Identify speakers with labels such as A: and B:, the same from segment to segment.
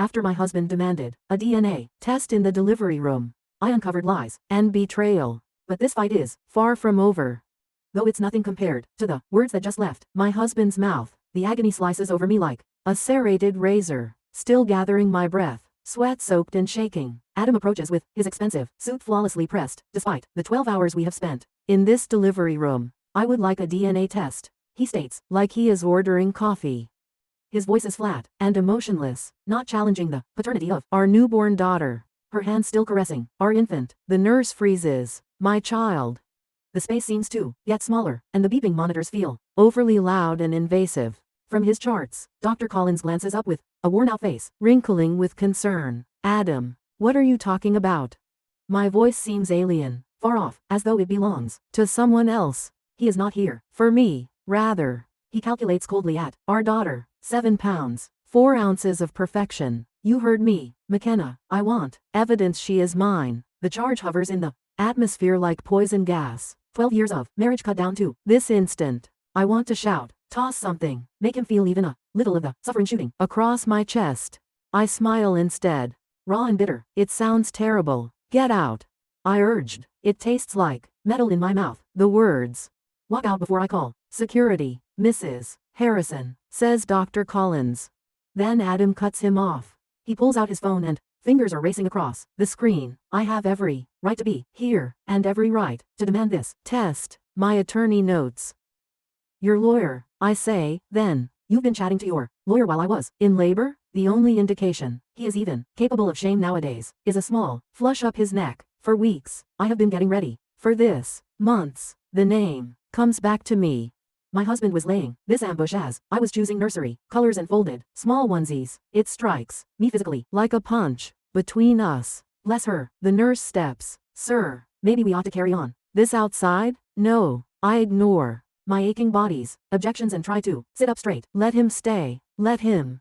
A: After my husband demanded a DNA test in the delivery room, I uncovered lies and betrayal. But this fight is far from over. Though it's nothing compared to the words that just left my husband's mouth, the agony slices over me like a serrated razor. Still gathering my breath, sweat-soaked and shaking, Adam approaches with his expensive suit flawlessly pressed. Despite the 12 hours we have spent in this delivery room, I would like a DNA test, he states, like he is ordering coffee. His voice is flat and emotionless, not challenging the paternity of our newborn daughter. Her hand still caressing our infant. The nurse freezes. My child. The space seems to get smaller, and the beeping monitors feel overly loud and invasive. From his charts, Dr. Collins glances up with a worn-out face, wrinkling with concern. Adam, what are you talking about? My voice seems alien, far off, as though it belongs to someone else. He is not here for me, rather. He calculates coldly at our daughter. 7 pounds, 4 ounces of perfection. You heard me, McKenna. I want evidence she is mine. The charge hovers in the atmosphere like poison gas. 12 years of marriage cut down to this instant. I want to shout, toss something, make him feel even a little of the suffering shooting across my chest. I smile instead. Raw and bitter. It sounds terrible. Get out, I urged. It tastes like metal in my mouth. The words. Walk out before I call security. Mrs. Harrison, says Dr. Collins. Then Adam cuts him off. He pulls out his phone and fingers are racing across the screen. I have every right to be here and every right to demand this test, my attorney notes. Your lawyer, I say, then. You've been chatting to your lawyer while I was in labor? The only indication he is even capable of shame nowadays is a small flush up his neck. For weeks, I have been getting ready for this. Months. The name comes back to me. My husband was laying this ambush as I was choosing nursery colors and folded small onesies. It strikes me physically like a punch between us. Bless her. The nurse steps. Sir, maybe we ought to carry on this outside? No, I ignore my aching body's objections and try to sit up straight. Let him stay. Let him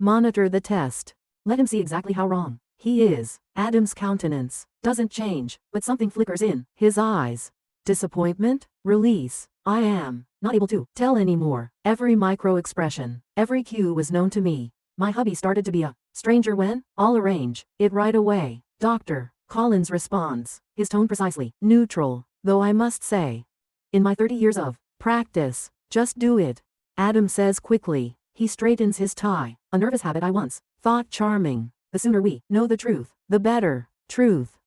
A: monitor the test. Let him see exactly how wrong he is. Adam's countenance doesn't change, but something flickers in his eyes. Disappointment? Release. I am not able to tell anymore. Every micro-expression, every cue was known to me. My hubby started to be a stranger when I'll arrange it right away. Dr. Collins responds, his tone precisely neutral, though I must say, in my 30 years of practice, just do it. Adam says quickly. He straightens his tie, a nervous habit I once thought charming. The sooner we know the truth, the better. Truth.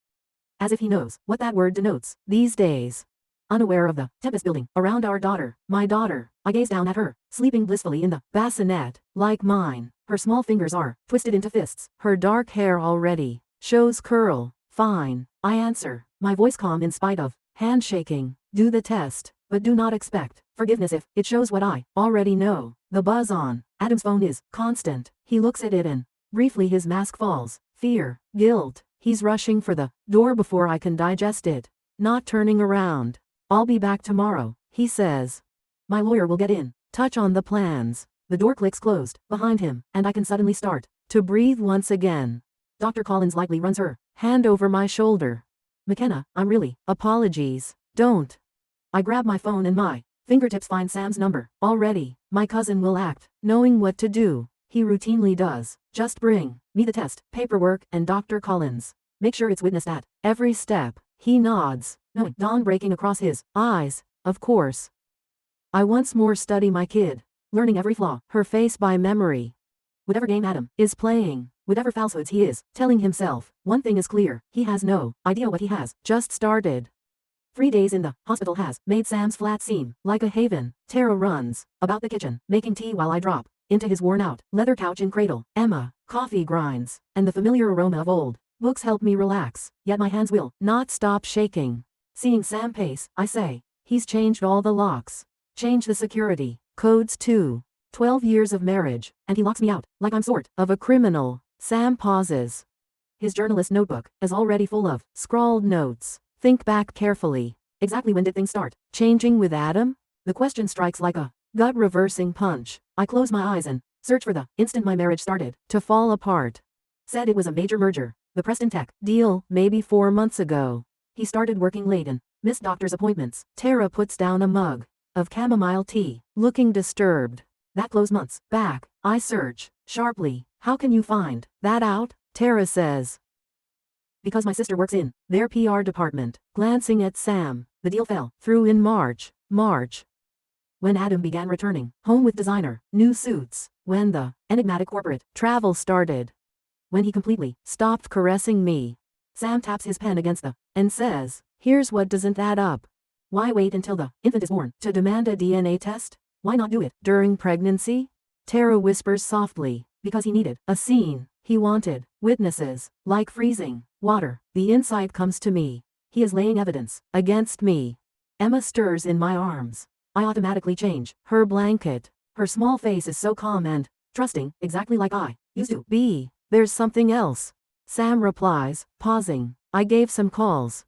A: As if he knows what that word denotes these days. Unaware of the tempest building around our daughter, my daughter, I gaze down at her, sleeping blissfully in the bassinet, like mine. Her small fingers are twisted into fists. Her dark hair already shows curl. Fine, I answer, my voice calm in spite of handshaking. Do the test, but do not expect forgiveness if it shows what I already know. The buzz on Adam's phone is constant. He looks at it and briefly his mask falls. Fear, guilt. He's rushing for the door before I can digest it. Not turning around. I'll be back tomorrow, he says. My lawyer will get in touch on the plans. The door clicks closed behind him, and I can suddenly start to breathe once again. Dr. Collins lightly runs her hand over my shoulder. McKenna, I'm really, apologies. Don't. I grab my phone and my fingertips find Sam's number. Already, my cousin will act, knowing what to do. He routinely does. Just bring me the test, paperwork, and Dr. Collins. Make sure it's witnessed at every step. He nods, knowing dawn breaking across his eyes. Of course. I once more study my kid, learning every flaw, her face by memory. Whatever game Adam is playing, whatever falsehoods he is telling himself, one thing is clear, he has no idea what he has just started. 3 days in the hospital has made Sam's flat seem like a haven. Tara runs about the kitchen, making tea while I drop into his worn-out leather couch and cradle. Emma, coffee grinds, and the familiar aroma of old books help me relax, yet my hands will not stop shaking. Seeing Sam pace, I say, he's changed all the locks. Changed the security codes too. 12 years of marriage, and he locks me out, like I'm sort of a criminal. Sam pauses. His journalist notebook is already full of scrawled notes. Think back carefully. Exactly when did things start changing with Adam? The question strikes like a gut-reversing punch. I close my eyes and search for the instant my marriage started to fall apart. Said it was a major merger. The Preston Tech deal, maybe 4 months ago. He started working late and missed doctor's appointments. Tara puts down a mug of chamomile tea, looking disturbed. That closed months back. I search sharply. How can you find that out? Tara says. Because my sister works in their PR department. Glancing at Sam, the deal fell through in March. When Adam began returning home with designer new suits. When the enigmatic corporate travel started. When he completely stopped caressing me. Sam taps his pen against the and says, here's what doesn't add up. Why wait until the infant is born to demand a DNA test? Why not do it during pregnancy? Tara whispers softly, because he needed a scene. He wanted witnesses, like freezing water. The insight comes to me. He is laying evidence against me. Emma stirs in my arms. I automatically change her blanket. Her small face is so calm and trusting, exactly like I used to be. There's something else. Sam replies, pausing. I gave some calls.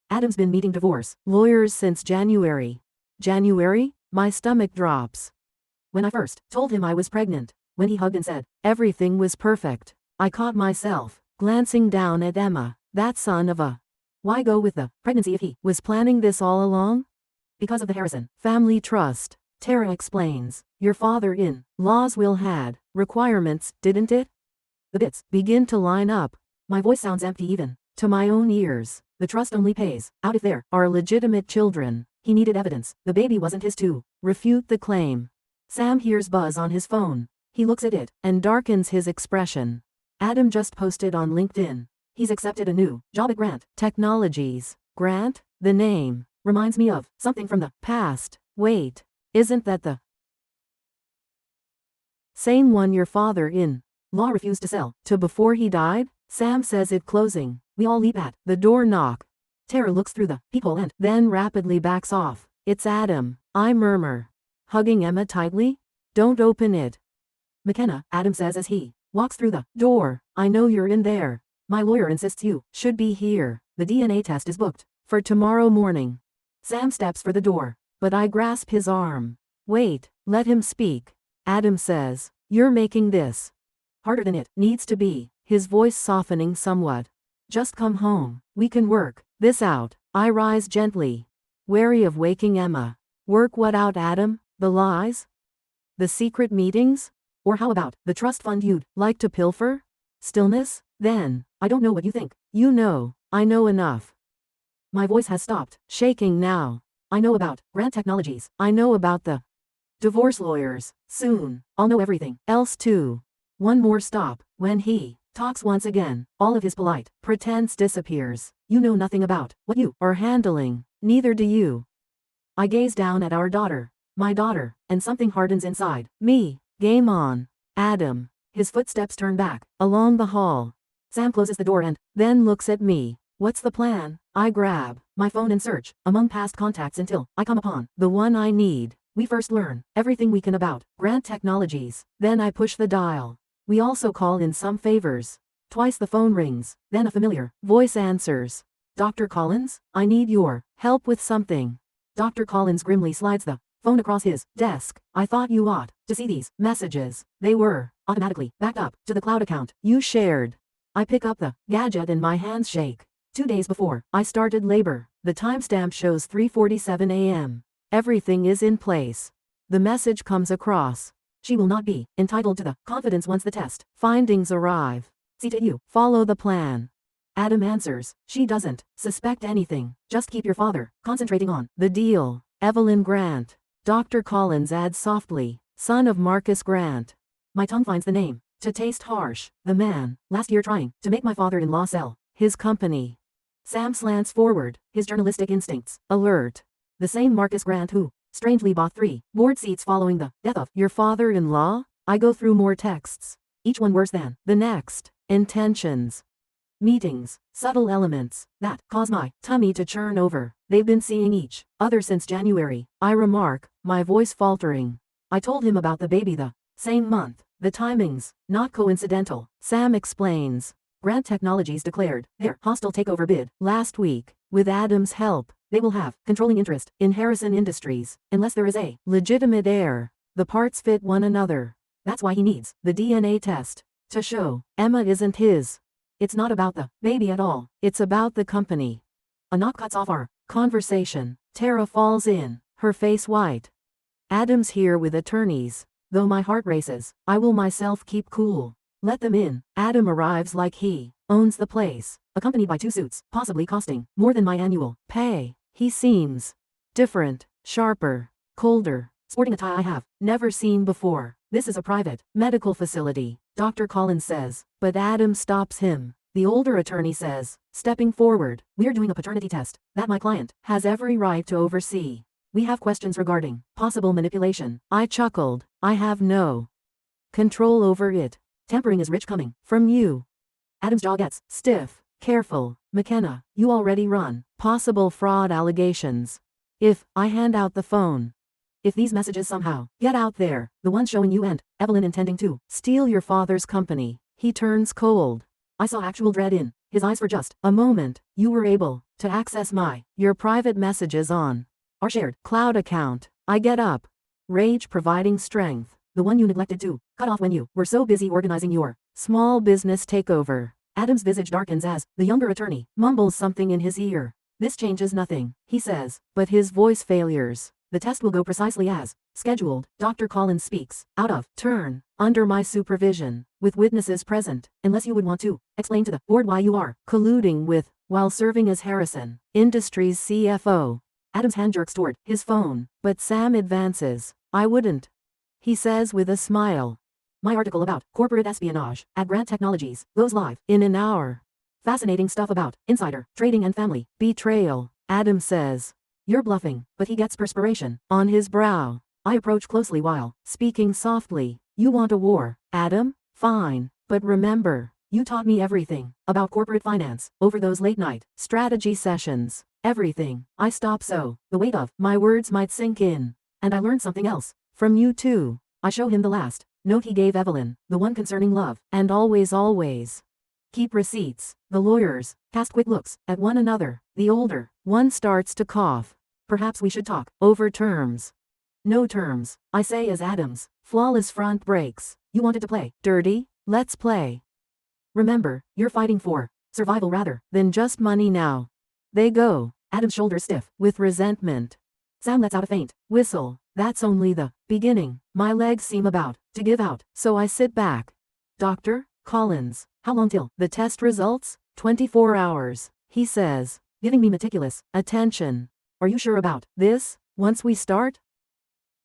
A: Adam's been meeting divorce lawyers since January. January? My stomach drops. When I first told him I was pregnant, when he hugged and said everything was perfect, I caught myself glancing down at Emma. That son of a. Why go with the pregnancy if he was planning this all along? Because of the Harrison family trust. Tara explains. Your father-in-law's will had requirements, didn't it? The bits begin to line up. My voice sounds empty even to my own ears. The trust only pays out if there are legitimate children. He needed evidence. The baby wasn't his to refute the claim. Sam hears buzz on his phone. He looks at it and darkens his expression. Adam just posted on LinkedIn. He's accepted a new job at Grant Technologies. Grant? The name reminds me of something from the past. Wait, isn't that the same one your father-in-law refused to sell to before he died? Sam says it closing. We all leap at the door knock. Tara looks through the peephole and then rapidly backs off. It's Adam, I murmur. Hugging Emma tightly? Don't open it. McKenna, Adam says as he walks through the door. I know you're in there. My lawyer insists you should be here. The DNA test is booked for tomorrow morning. Sam steps for the door, but I grasp his arm. Wait, let him speak. Adam says, you're making this harder than it needs to be, his voice softening somewhat. Just come home, we can work this out. I rise gently, wary of waking Emma. Work what out, Adam? The lies? The secret meetings? Or how about the trust fund you'd like to pilfer? Stillness? Then, I don't know what you think. You know, I know enough. My voice has stopped shaking now. I know about Grant Technologies. I know about the divorce lawyers. Soon, I'll know everything else too. One more stop. When he talks once again, all of his polite pretense disappears. You know nothing about what you are handling. Neither do you. I gaze down at our daughter. My daughter, and something hardens inside me. Game on. Adam. His footsteps turn back along the hall. Sam closes the door and then looks at me. What's the plan? I grab my phone and search among past contacts until I come upon the one I need. We first learn everything we can about Grant Technologies. Then I push the dial. We also call in some favors. Twice the phone rings. Then a familiar voice answers. Dr. Collins, I need your help with something. Dr. Collins grimly slides the phone across his desk. I thought you ought to see these messages. They were automatically backed up to the cloud account you shared. I pick up the gadget and my hands shake. 2 days before I started labor, the timestamp shows 3:47 a.m. Everything is in place. The message comes across. She will not be entitled to the confidence once the test findings arrive. See to you. Follow the plan. Adam answers. She doesn't suspect anything. Just keep your father concentrating on the deal. Evelyn Grant. Dr. Collins adds softly. Son of Marcus Grant. My tongue finds the name to taste harsh. The man, last year trying to make my father-in-law sell his company. Sam slants forward, his journalistic instincts alert. The same Marcus Grant who strangely bought 3 board seats following the death of your father-in-law? I go through more texts, each one worse than the next. Intentions. Meetings, subtle elements that cause my tummy to churn over. They've been seeing each other since January. I remark, my voice faltering. I told him about the baby the same month. The timings, not coincidental. Sam explains. Grant Technologies declared their hostile takeover bid last week. With Adam's help, they will have controlling interest in Harrison Industries, unless there is a legitimate heir. The parts fit one another. That's why he needs the DNA test to show Emma isn't his. It's not about the baby at all. It's about the company. A knock cuts off our conversation. Tara falls in, her face white. Adam's here with attorneys. Though my heart races, I will myself keep cool. Let them in. Adam arrives like he owns the place, accompanied by 2 suits, possibly costing more than my annual pay. He seems different, sharper, colder, sporting a tie I have never seen before. This is a private medical facility, Dr. Collins says, but Adam stops him. The older attorney says, stepping forward, we're doing a paternity test that my client has every right to oversee. We have questions regarding possible manipulation. I chuckled. I have no control over it. Tampering is rich coming from you. Adam's jaw gets stiff. Careful, McKenna, you already run possible fraud allegations. If I hand out the phone, if these messages somehow get out there, the ones showing you and Evelyn intending to steal your father's company, he turns cold. I saw actual dread in his eyes for just a moment. You were able to access your private messages on our shared cloud account. I get up. Rage providing strength. The one you neglected to cut off when you were so busy organizing your small business takeover. Adam's visage darkens as the younger attorney mumbles something in his ear. This changes nothing, he says, but his voice failures. The test will go precisely as scheduled. Dr. Collins speaks, out of turn, under my supervision, with witnesses present, unless you would want to explain to the board why you are colluding with, while serving as Harrison Industries CFO. Adam's hand jerks toward his phone, but Sam advances. I wouldn't, he says with a smile. My article about corporate espionage at Grant Technologies goes live in an hour. Fascinating stuff about insider trading and family betrayal, Adam says. You're bluffing, but he gets perspiration on his brow. I approach closely while speaking softly. You want a war, Adam? Fine, but remember, you taught me everything about corporate finance over those late-night strategy sessions. Everything. I stop so the weight of my words might sink in. And I learned something else from you too. I show him the last note he gave Evelyn, the one concerning love, and always keep receipts. The lawyers cast quick looks at one another. The older one starts to cough. Perhaps we should talk over terms. No terms, I say as Adam's flawless front breaks. You wanted to play dirty? Let's play. Remember, you're fighting for survival rather than just money now. They go. Adam's shoulders stiff with resentment. Sam lets out a faint whistle. That's only the beginning. My legs seem about to give out, so I sit back. Dr. Collins, how long till the test results? 24 hours, he says, giving me meticulous attention. Are you sure about this? Once we start?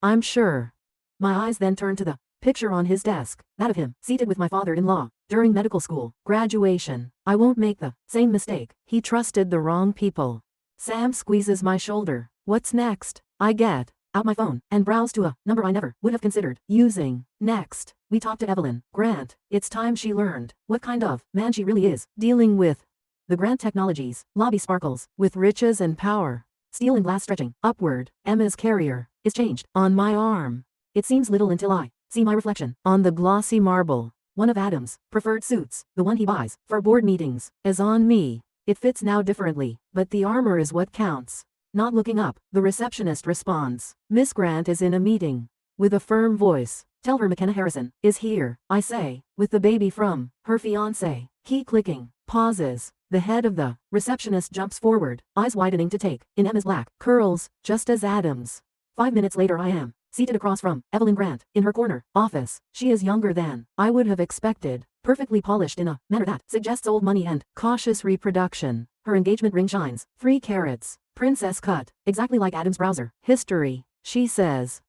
A: I'm sure. My eyes then turn to the picture on his desk, that of him, seated with my father-in-law, during medical school graduation. I won't make the same mistake. He trusted the wrong people. Sam squeezes my shoulder. What's next? I get out my phone and browse to a number I never would have considered using. Next, we talk to Evelyn Grant. It's time she learned what kind of man she really is dealing with. The Grant Technologies lobby sparkles with riches and power. Steel and glass stretching upward. Emma's carrier is changed on my arm. It seems little until I see my reflection on the glossy marble. One of Adam's preferred suits, the one he buys for board meetings, is on me. It fits now differently, but the armor is what counts. Not looking up, the receptionist responds. Miss Grant is in a meeting. With a firm voice. Tell her McKenna Harrison is here, I say, with the baby from her fiancé. Key clicking. Pauses. The head of the receptionist jumps forward, eyes widening to take in Emma's black curls, just as Adam's. 5 minutes later I am seated across from Evelyn Grant in her corner office. She is younger than I would have expected, perfectly polished in a manner that suggests old money and cautious reproduction. Her engagement ring shines 3 carats, princess cut, exactly like Adam's browser history. She says,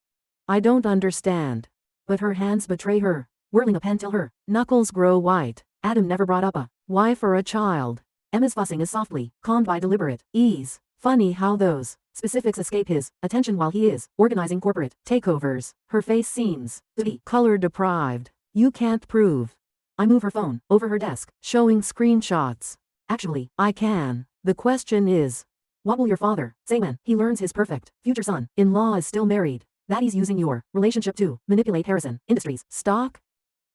A: I don't understand. But her hands betray her, whirling a pen till her knuckles grow white. Adam never brought up a wife or a child. Emma's fussing is softly calmed by deliberate ease. Funny how those specifics escape his attention while he is organizing corporate takeovers. Her face seems to be color deprived. You can't prove. I move her phone over her desk, showing screenshots. Actually, I can. The question is, what will your father say when he learns his perfect future son-in-law is still married? That he's using your relationship to manipulate Harrison Industries stock?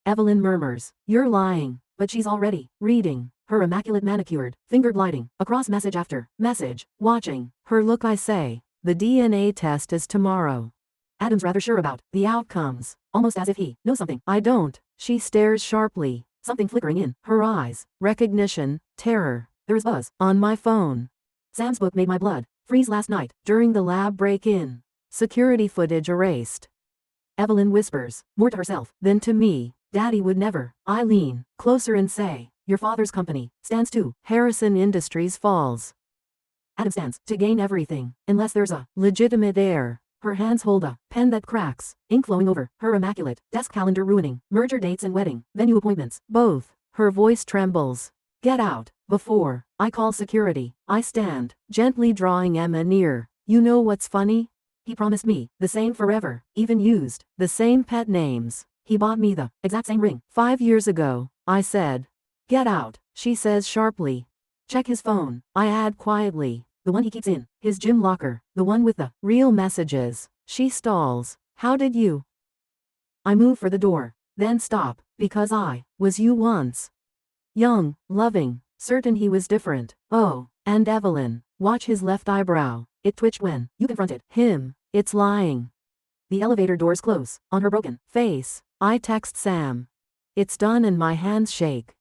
A: Evelyn murmurs, you're lying, but she's already reading. Her immaculate manicured finger gliding across message after message, watching her look. I say, the DNA test is tomorrow. Adam's rather sure about the outcomes, almost as if he knows something I don't. She stares sharply, something flickering in her eyes. Recognition, terror. There is buzz on my phone. Sam's book made my blood freeze last night during the lab break-in. Security footage erased. Evelyn whispers, more to herself than to me. Daddy would never. I lean closer and say, your father's company stands to Harrison Industries falls. Adam stands to gain everything, unless there's a legitimate heir. Her hands hold a pen that cracks, ink flowing over her immaculate desk calendar ruining merger dates and wedding venue appointments, both. Her voice trembles. Get out, before I call security. I stand, gently drawing Emma near. You know what's funny? He promised me the same forever, even used the same pet names. He bought me the exact same ring 5 years ago. I said. Get out, she says sharply. Check his phone, I add quietly. The one he keeps in his gym locker, the one with the real messages. She stalls. How did you? I move for the door, then stop, because I was you once. Young, loving, certain he was different. Oh, and Evelyn, watch his left eyebrow. It twitched when you confronted him. It's lying. The elevator doors close on her broken face. I text Sam. It's done and my hands shake.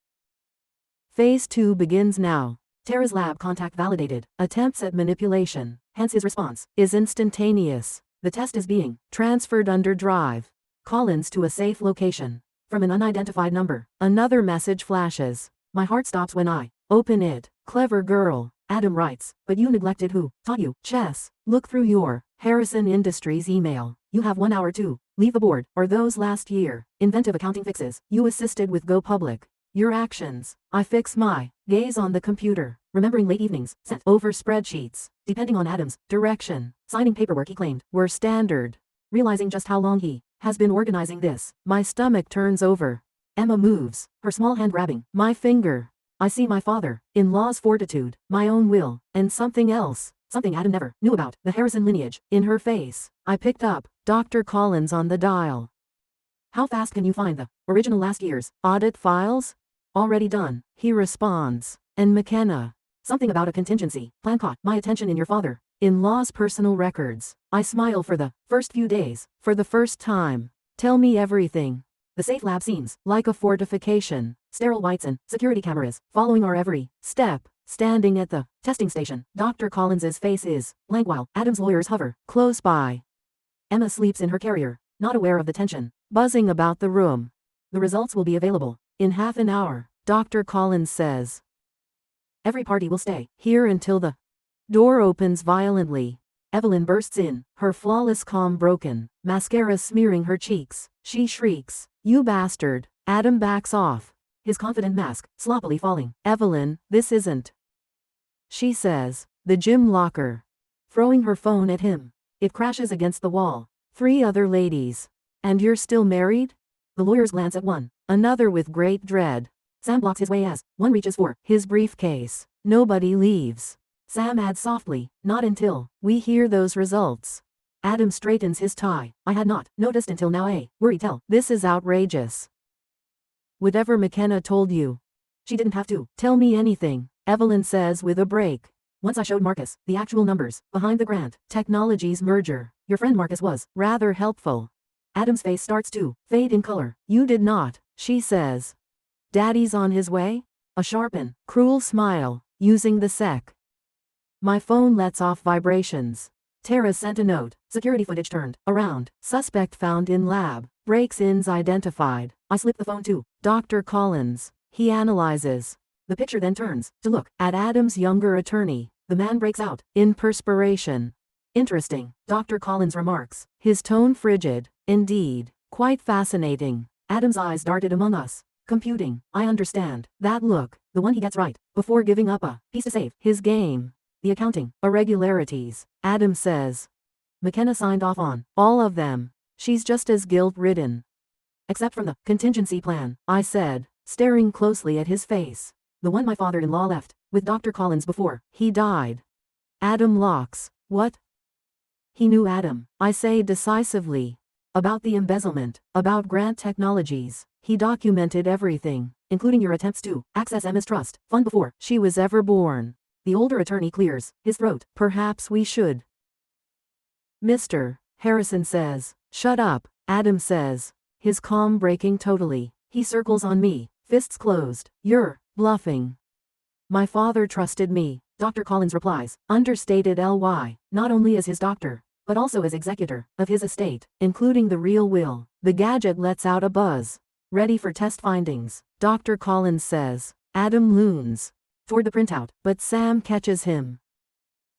A: Phase 2 begins now. Tara's lab contact validated attempts at manipulation, hence his response is instantaneous. The test is being transferred under drive. Collins to a safe location. From an unidentified number, another message flashes. My heart stops when I open it. Clever girl, Adam writes, but you neglected who taught you chess. Look through your Harrison Industries email. You have 1 hour to leave the board, or those last year. Inventive accounting fixes you assisted with go public. Your actions. I fix my gaze on the computer, remembering late evenings sent over spreadsheets, depending on Adam's direction, signing paperwork he claimed were standard. Realizing just how long he has been organizing this, my stomach turns over. Emma moves, her small hand grabbing my finger. I see my father-in-law's fortitude, my own will, and something else, something Adam never knew about, the Harrison lineage, in her face. I picked up Dr. Collins on the dial. How fast can you find the original last year's audit files? Already done, he responds. And McKenna. Something about a contingency plan caught my attention in your father-in-law's personal records. I smile for the first few days, for the first time. Tell me everything. The safe lab seems like a fortification. Sterile whites and security cameras following our every step. Standing at the testing station, Dr. Collins's face is blank while Adam's lawyers hover close by. Emma sleeps in her carrier, not aware of the tension buzzing about the room. The results will be available in half an hour, Dr. Collins says. Every party will stay here until the door opens violently. Evelyn bursts in, her flawless calm broken, mascara smearing her cheeks. She shrieks, you bastard. Adam backs off, his confident mask sloppily falling. Evelyn, this isn't. She says, the gym locker. Throwing her phone at him. It crashes against the wall. 3 other ladies. And you're still married? The lawyers glance at one another with great dread. Sam blocks his way as one reaches for his briefcase. Nobody leaves. Sam adds softly, not until we hear those results. Adam straightens his tie. I had not noticed until now. Worry tell. This is outrageous. Whatever McKenna told you. She didn't have to tell me anything, Evelyn says with a break. Once I showed Marcus the actual numbers behind the Grant Technologies merger. Your friend Marcus was rather helpful. Adam's face starts to fade in color. You did not, she says. Daddy's on his way? A sharp and cruel smile, using the sec. My phone lets off vibrations. Tara sent a note. Security footage turned around. Suspect found in lab. Breaks-ins identified. I slip the phone to Dr. Collins. He analyzes. The picture then turns to look at Adam's younger attorney. The man breaks out in perspiration. Interesting, Dr. Collins remarks, his tone frigid. Indeed, quite fascinating. Adam's eyes darted among us. Computing, I understand. That look, the one he gets right, before giving up a piece to save his game. The accounting irregularities, Adam says. McKenna signed off on all of them. She's just as guilt-ridden. Except from the contingency plan, I said, staring closely at his face. The one my father-in-law left, with Dr. Collins before he died. Adam locks. What? He knew Adam, I say decisively. About the embezzlement, about Grant Technologies. He documented everything, including your attempts to access Emma's trust fund before she was ever born. The older attorney clears his throat. Perhaps we should. Mr. Harrison says. Shut up, Adam says. His calm breaking totally. He circles on me, fists closed. You're bluffing. My father trusted me, Dr. Collins replies, understated ly, not only as his doctor, but also as executor of his estate, including the real will. The gadget lets out a buzz. ready for test findings. Dr. Collins says. Adam loons toward the printout, but Sam catches him.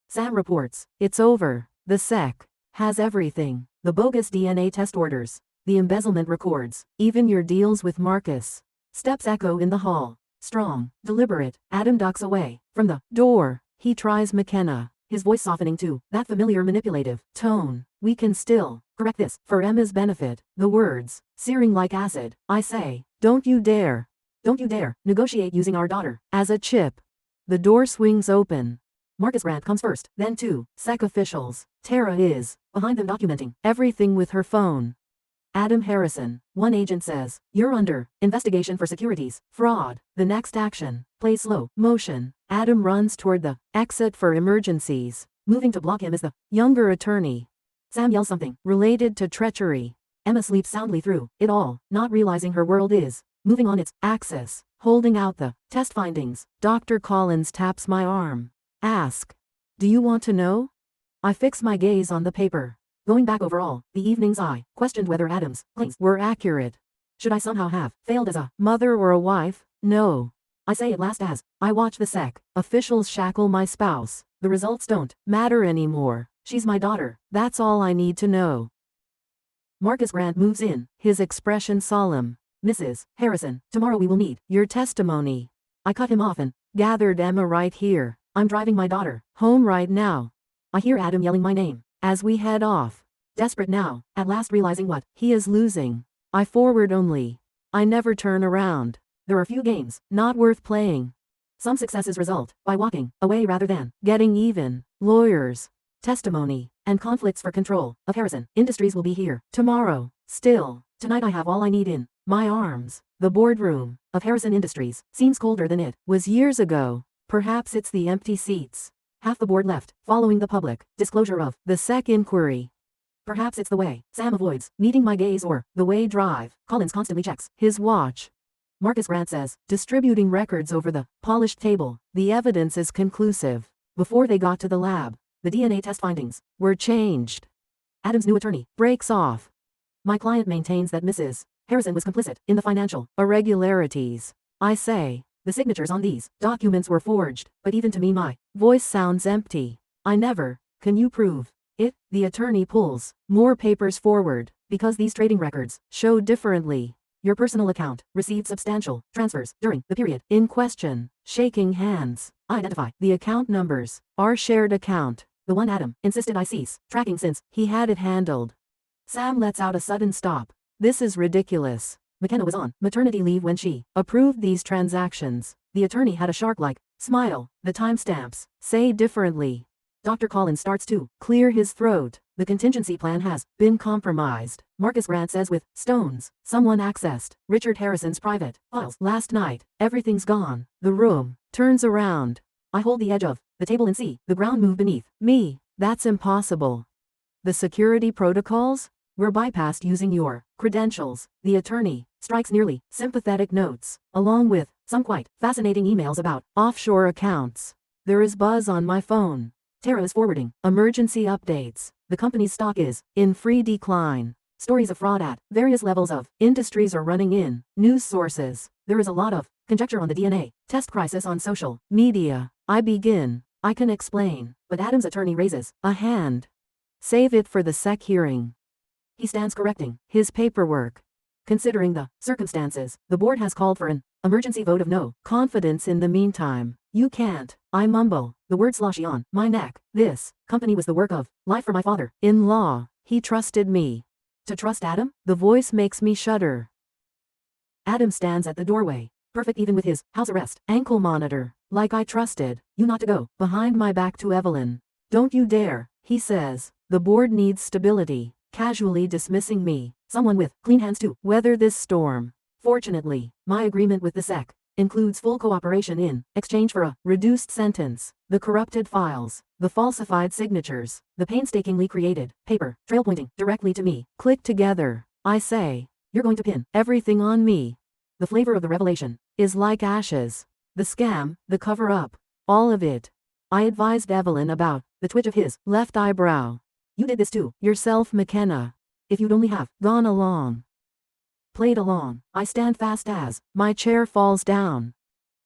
A: Sam reports, it's over. The SEC has everything. The bogus DNA test orders, the embezzlement records, even your deals with Marcus. Steps echo in the hall. Strong, deliberate. Adam ducks away from the door. He tries McKenna, his voice softening to that familiar manipulative tone. We can still correct this for Emma's benefit. The words, searing like acid. I say, don't you dare. Don't you dare negotiate using our daughter as a chip. The door swings open. Marcus Grant comes first, then two SEC officials. Tara is behind them documenting everything with her phone. Adam Harrison, one agent says, you're under investigation for securities fraud. The next action plays slow motion. Adam runs toward the exit for emergencies. Moving to block him is the younger attorney. Sam yells something related to treachery. Emma sleeps soundly through it all, not realizing her world is moving on its axis. Holding out the test findings, Dr. Collins taps my arm. Ask. Do you want to know? I fix my gaze on the paper. Going back over all the evenings I questioned whether Adam's claims were accurate. Should I somehow have failed as a mother or a wife? No. I say at last as I watch the SEC officials shackle my spouse. The results don't matter anymore. She's my daughter. That's all I need to know. Marcus Grant moves in, his expression solemn. Mrs. Harrison, tomorrow we will need your testimony. I cut him off and gathered Emma right here. I'm driving my daughter home right now. I hear Adam yelling my name as we head off. Desperate now, at last realizing what he is losing. I forward only. I never turn around. There are few games not worth playing. Some successes result by walking away rather than getting even. Lawyers, testimony, and conflicts for control of Harrison Industries will be here tomorrow. Still, tonight I have all I need in my arms. The boardroom of Harrison Industries seems colder than it was years ago. Perhaps it's the empty seats. Half the board left, following the public disclosure of the SEC inquiry. Perhaps it's the way Sam avoids meeting my gaze or the way Drive Collins constantly checks his watch. Marcus Grant says, distributing records over the polished table. The evidence is conclusive. Before they got to the lab, the DNA test findings were changed. Adam's new attorney breaks off. My client maintains that Mrs. Harrison was complicit in the financial irregularities. I say, the signatures on these documents were forged, but even to me my voice sounds empty. I never, can you prove it? The attorney pulls more papers forward, because these trading records show differently. Your personal account received substantial transfers during the period in question. Shaking hands, I identify the account numbers. Our shared account, the one Adam insisted I cease tracking since he had it handled. Sam lets out a sudden stop. This is ridiculous. McKenna was on maternity leave when she approved these transactions. The attorney had a shark-like smile. The timestamps say differently. Dr. Collins starts to clear his throat. The contingency plan has been compromised. Marcus Grant says with stones. Someone accessed Richard Harrison's private files last night. Everything's gone. The room turns around. I hold the edge of the table and see the ground move beneath me. That's impossible. The security protocols were bypassed using your credentials. The attorney strikes nearly sympathetic notes, along with some quite fascinating emails about offshore accounts. There is buzz on my phone. Tara is forwarding emergency updates. The company's stock is in free decline. Stories of fraud at various levels of industries are running in news sources. There is a lot of conjecture on the DNA test crisis on social media. I can explain, but Adam's attorney raises a hand. Save it for the SEC hearing. He stands correcting his paperwork. Considering the circumstances, the board has called for an emergency vote of no confidence in the meantime. You can't. I mumble, the word sloshy on my neck. This company was the work of life for my father-in-law. He trusted me. To trust Adam? The voice makes me shudder. Adam stands at the doorway, perfect even with his house arrest ankle monitor. Like I trusted you not to go behind my back to Evelyn. Don't you dare, he says. The board needs stability. Casually dismissing me, someone with clean hands to weather this storm. Fortunately, my agreement with the SEC includes full cooperation in exchange for a reduced sentence. The corrupted files, the falsified signatures, the painstakingly created paper trail pointing directly to me click together. I say, you're going to pin everything on me. The flavor of the revelation is like ashes. The scam, the cover-up, all of it. I advised Evelyn about the twitch of his left eyebrow. You did this to yourself, McKenna. If you'd only have gone along. played along. I stand fast as my chair falls down.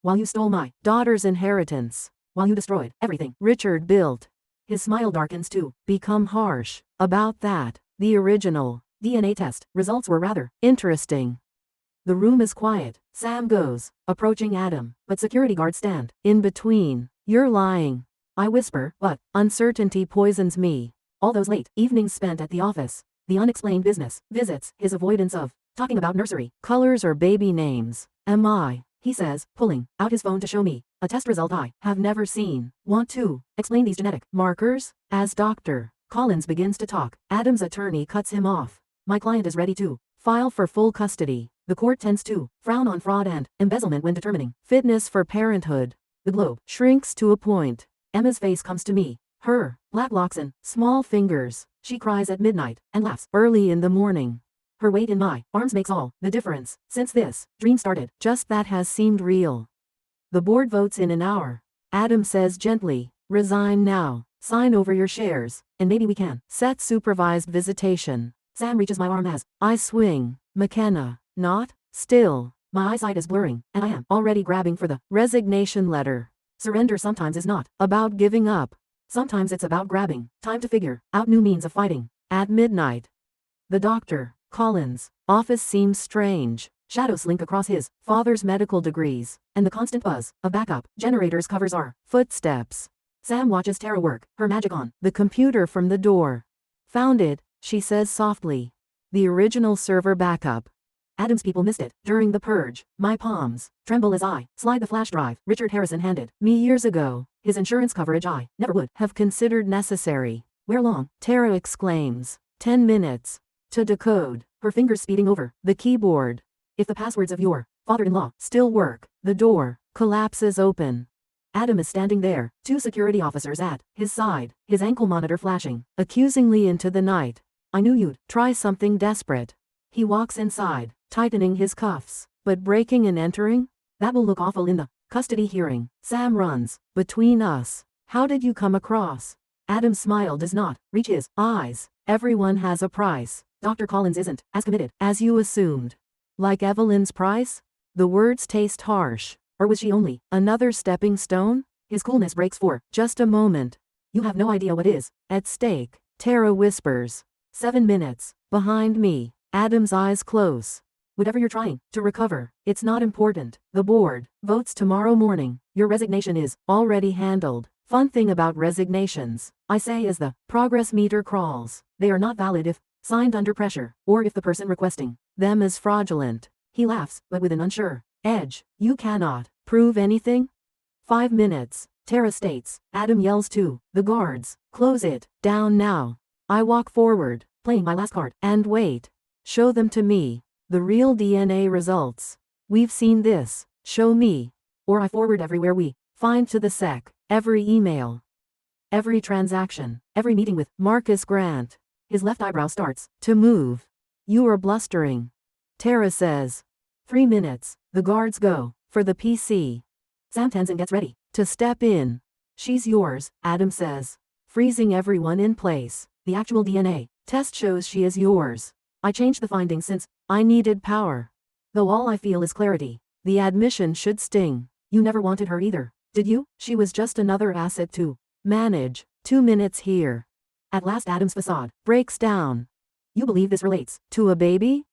A: While you stole my daughter's inheritance. While you destroyed everything Richard built. His smile darkens to become harsh. About that, the original DNA test results were rather interesting. The room is quiet. Sam goes, approaching Adam, but security guards stand in between. You're lying. I whisper, but uncertainty poisons me. All those late evenings spent at the office, the unexplained business visits, his avoidance of talking about nursery colors or baby names. Am I, he says, pulling out his phone to show me a test result I have never seen. Want to explain these genetic markers? As Dr. Collins begins to talk, Adam's attorney cuts him off. My client is ready to file for full custody. The court tends to frown on fraud and embezzlement when determining fitness for parenthood. The globe shrinks to a point. Emma's face comes to me. Her black locks and small fingers. She cries at midnight and laughs early in the morning. Her weight in my arms makes all the difference since this dream started. Just that has seemed real. The board votes in an hour. Adam says gently, resign now, sign over your shares, and maybe we can set supervised visitation. Sam reaches my arm as I swing. McKenna, not still. My eyesight is blurring, and I am already grabbing for the resignation letter. Surrender sometimes is not about giving up. Sometimes it's about grabbing time to figure out new means of fighting. At midnight, the Dr. Collins' office seems strange. Shadows slink across his father's medical degrees, and the constant buzz of backup generators covers our footsteps. Sam watches Tara work her magic on the computer from the door. Found it, she says softly. The original server backup. Adam's people missed it during the purge. My palms tremble as I slide the flash drive Richard Harrison handed me years ago. His insurance coverage I never would have considered necessary. Where long? Tara exclaims. 10 minutes. To decode. Her fingers speeding over the keyboard. If the passwords of your father-in-law still work, the door collapses open. Adam is standing there, 2 security officers at his side, his ankle monitor flashing accusingly into the night. I knew you'd try something desperate. He walks inside, tightening his cuffs, but breaking and entering? That will look awful in the custody hearing. Sam runs between us. How did you come across? Adam's smile does not reach his eyes. Everyone has a price. Dr. Collins isn't as committed as you assumed. Like Evelyn's price? The words taste harsh. Or was she only another stepping stone? His coolness breaks for just a moment. You have no idea what is at stake. Tara whispers. 7 minutes. Behind me. Adam's eyes close. Whatever you're trying to recover, it's not important. The board votes tomorrow morning. Your resignation is already handled. Fun thing about resignations, I say as the progress meter crawls, they are not valid if signed under pressure, or if the person requesting them is fraudulent. He laughs, but with an unsure edge. You cannot prove anything? 5 minutes. Tara states. Adam yells to the guards. Close it down now. I walk forward, playing my last card, and wait. Show them to me. The real DNA results. We've seen this. Show me. Or I forward everywhere we find to the sec. Every email. Every transaction. Every meeting with Marcus Grant. His left eyebrow starts to move. You are blustering. Tara says. 3 minutes. The guards go for the PC. Sam Tenzin gets ready to step in. She's yours, Adam says, freezing everyone in place. The actual DNA test shows she is yours. I changed the findings since I needed power. Though all I feel is clarity. The admission should sting. You never wanted her either, did you? She was just another asset to manage. 2 minutes here. At last Adam's facade breaks down. You believe this relates to a baby?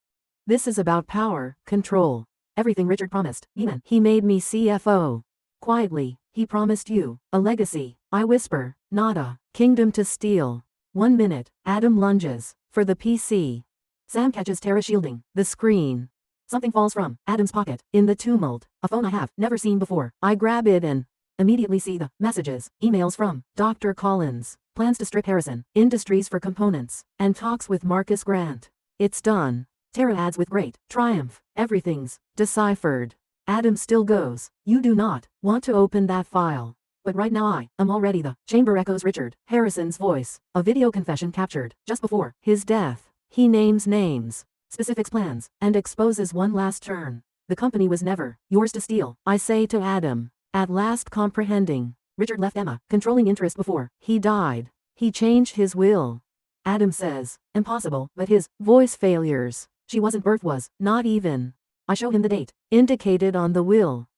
A: This is about power, control. Everything Richard promised me when he made me CFO. Quietly, he promised you a legacy. I whisper, not a kingdom to steal. 1 minute. Adam lunges for the PC. Sam catches Tara shielding the screen. Something falls from Adam's pocket. In the tumult, a phone I have never seen before. I grab it and immediately see the messages. Emails from Dr. Collins. Plans to strip Harrison Industries for components. And talks with Marcus Grant. It's done. Tara adds with great triumph. Everything's deciphered. Adam still goes. You do not want to open that file. But right now I am already the chamber echoes Richard Harrison's voice. A video confession captured just before his death. He names names, specifics plans, and exposes one last turn. The company was never yours to steal, I say to Adam. At last comprehending. Richard left Emma controlling interest before he died. He changed his will. Adam says, impossible, but his voice failures. She wasn't. Birth was. Not even. I show him the date, indicated on the will.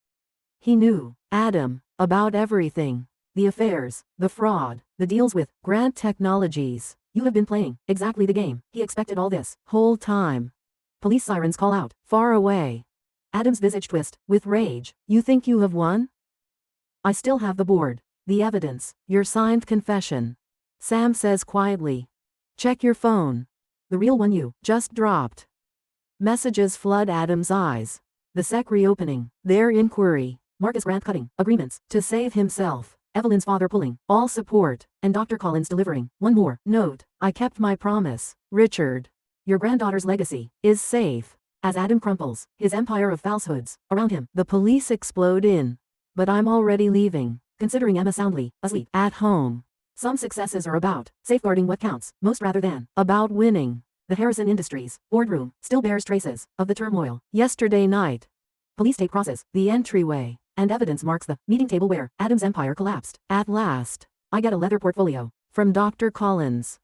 A: He knew, Adam, about everything. The affairs, the fraud, the deals with Grant Technologies. You have been playing exactly the game he expected all this whole time. Police sirens call out, far away. Adam's visage twist, with rage. You think you have won? I still have the board, the evidence, your signed confession. Sam says quietly. Check your phone. The real one you just dropped. Messages flood Adam's eyes. The SEC reopening, their inquiry, Marcus Grant cutting agreements to save himself, Evelyn's father pulling all support, and Dr. Collins delivering one more note. I kept my promise, Richard. Your granddaughter's legacy is safe. As Adam crumples, his empire of falsehoods, around him, the police explode in. But I'm already leaving, considering Emma soundly asleep at home. Some successes are about safeguarding what counts, most rather than about winning. The Harrison Industries boardroom still bears traces of the turmoil yesterday night. Police tape crosses the entryway, and evidence marks the meeting table where Adam's empire collapsed. At last, I get a leather portfolio from Dr. Collins.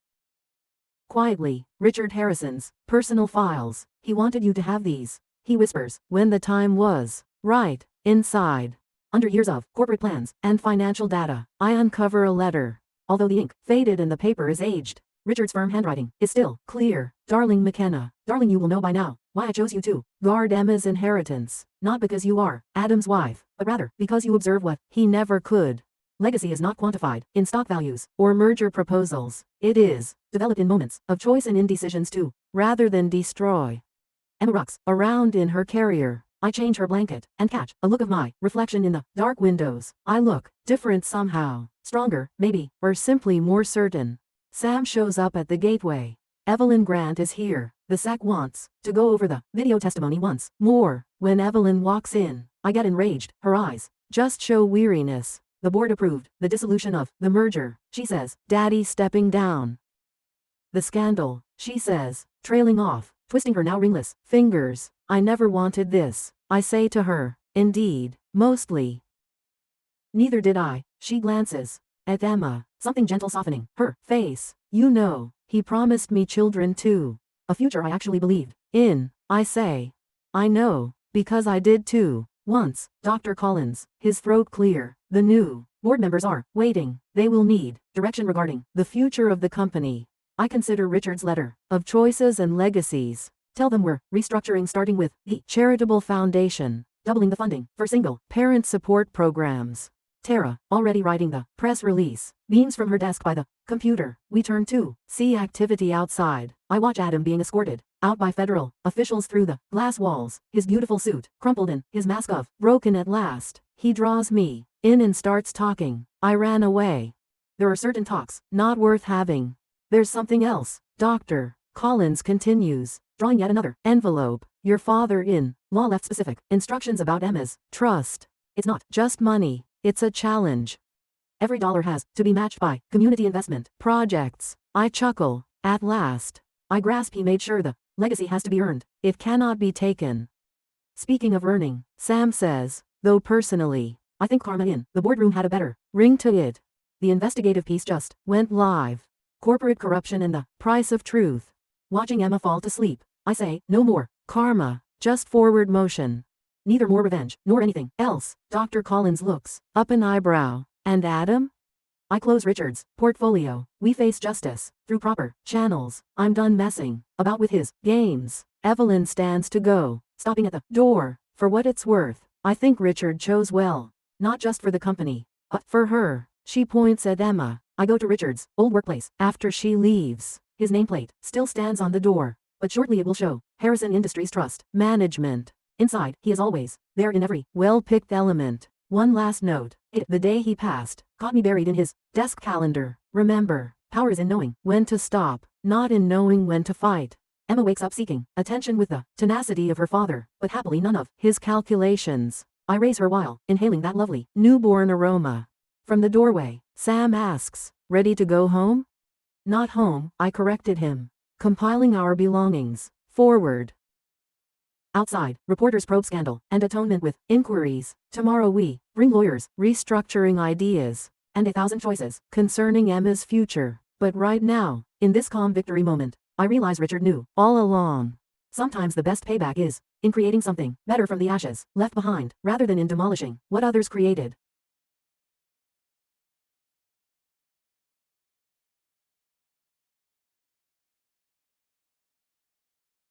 A: Quietly, Richard Harrison's personal files. He wanted you to have these, he whispers, when the time was right. Inside, under years of corporate plans and financial data, I uncover a letter. Although the ink faded and the paper is aged, Richard's firm handwriting is still clear. Darling McKenna, darling, you will know by now why I chose you to guard Emma's inheritance. Not because you are Adam's wife, but rather because you observe what he never could. Legacy is not quantified in stock values or merger proposals. It is developed in moments of choice and indecisions to, rather than destroy. Emma rocks around in her carrier. I change her blanket and catch a look of my reflection in the dark windows. I look different somehow, stronger, maybe, or simply more certain. Sam shows up at the gateway. Evelyn Grant is here. The SEC wants to go over the video testimony once more. When Evelyn walks in, I get enraged. Her eyes just show weariness. The board approved the dissolution of the merger, she says. Daddy stepping down. The scandal, she says, trailing off, twisting her now ringless fingers. I never wanted this, I say to her. Indeed, mostly. Neither did I. She glances at Emma, something gentle softening her face. You know, he promised me children too. A future I actually believed in. I say. I know, because I did too. Once, Dr. Collins, his throat clear. The new board members are waiting. They will need direction regarding the future of the company. I consider Richard's letter of choices and legacies. Tell them we're restructuring, starting with the charitable foundation, doubling the funding for single parent support programs. Tara, already writing the press release, beams from her desk by the computer. We turn to see activity outside. I watch Adam being escorted out by federal officials through the glass walls, his beautiful suit crumpled and his mask of broken at last. He draws me in and starts talking. I ran away. There are certain talks not worth having. There's something else. Dr. Collins continues, drawing yet another envelope. Your father in law left specific instructions about Emma's trust. It's not just money. It's a challenge. Every dollar has to be matched by community investment projects. I chuckle. At last, I grasp. He made sure the legacy has to be earned. It cannot be taken. Speaking of earning, Sam says, though personally, I think karma in the boardroom had a better ring to it. The investigative piece just went live. Corporate corruption and the price of truth. Watching Emma fall to sleep, I say, no more karma, just forward motion. Neither more revenge, nor anything else. Dr. Collins looks up an eyebrow. And Adam? I close Richard's portfolio. We face justice through proper channels. I'm done messing about with his games. Evelyn stands to go, stopping at the door. For what it's worth, I think Richard chose well. Not just for the company, but for her. She points at Emma. I go to Richard's old workplace after she leaves. His nameplate still stands on the door, but shortly it will show Harrison Industries Trust Management. Inside, he is always there in every well-picked element. One last note. The day he passed, caught me buried in his desk calendar. Remember, power is in knowing when to stop, not in knowing when to fight. Emma wakes up seeking attention with the tenacity of her father, but happily none of his calculations. I raise her while inhaling that lovely newborn aroma. From the doorway, Sam asks, ready to go home? Not home, I corrected him. Compiling our belongings. Forward. Outside, reporters probe scandal and atonement with inquiries. Tomorrow we bring lawyers, restructuring ideas, and 1,000 choices concerning Emma's future. But right now, in this calm victory moment, I realize Richard knew all along. Sometimes the best payback is in creating something better from the ashes left behind, rather than in demolishing what others created.